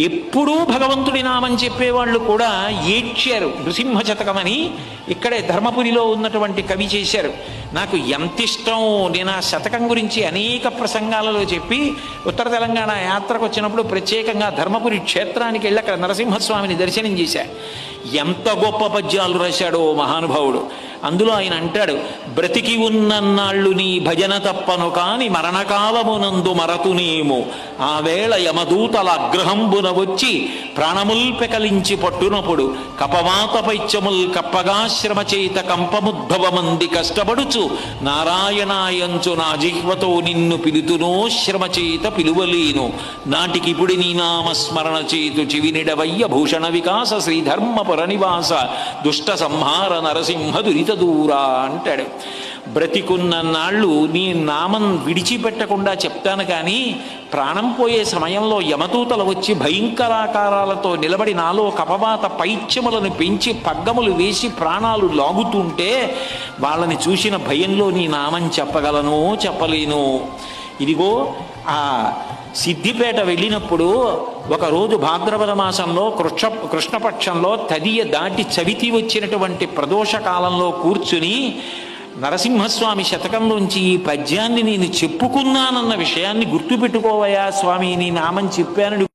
ఎప్పుడూ భగవంతుడి నామం చెప్పేవాళ్ళు కూడా ఏడ్చారు. నృసింహ శతకమని ఇక్కడే ధర్మపురిలో ఉన్నటువంటి కవి చేశారు. నాకు ఎంత ఇష్టం, నేను ఆ శతకం గురించి అనేక ప్రసంగాలలో చెప్పి ఉత్తర తెలంగాణ యాత్రకు వచ్చినప్పుడు ప్రత్యేకంగా ధర్మపురి క్షేత్రానికి వెళ్ళి అక్కడ నరసింహస్వామిని దర్శనం చేశా. ఎంత గొప్ప పద్యాలు రాశాడో మహానుభావుడు. అందులో ఆయన అంటాడు, బ్రతికి ఉన్నన్నాళ్ళు నీ భజన తప్పను కాని మరణకాలమునందు మరతునేమో, ఆ వేళ యమదూతల అగ్రహంబున వచ్చి ప్రాణముల్ పెకలించి పట్టునప్పుడు, కపవాత పైత్యముల్ కప్పగా శ్రమ చేత కంపముద్భవమంది కష్టపడుచు, నారాయణాయంచు నా జిహ్వతో నిన్ను పిలుతునో శ్రమ చేత పిలువలేను, నాటికిపుడి నీ నామస్మరణ చేతు చివినిడవయ్య భూషణ వికాస శ్రీధర్మపుర నివాస దుష్ట సంహార నరసింహ దురిత దూరా అంటాడు. బ్రతికున్న నాళ్ళు నీ నామం విడిచిపెట్టకుండా చెప్తాను, కానీ ప్రాణం పోయే సమయంలో యమదూతలు వచ్చి భయంకరాకారాలతో నిలబడి నాలో కపవాత పైత్యములను పెంచి పగ్గములు వేసి ప్రాణాలు లాగుతుంటే వాళ్ళని చూసిన భయంలో నీ నామం చెప్పగలను చెప్పలేను. ఇదిగో ఆ సిద్దిపేట వెళ్ళినప్పుడు ఒకరోజు భాద్రపద మాసంలో కృష్ణపక్షంలో తదియ దాటి చవితి వచ్చినటువంటి ప్రదోష కాలంలో కూర్చుని నరసింహస్వామి శతకంలోంచి ఈ పద్యాన్ని నేను చెప్పుకున్నానన్న విషయాన్ని గుర్తుపెట్టుకోవయా స్వామి, నీ నామం చెప్పాను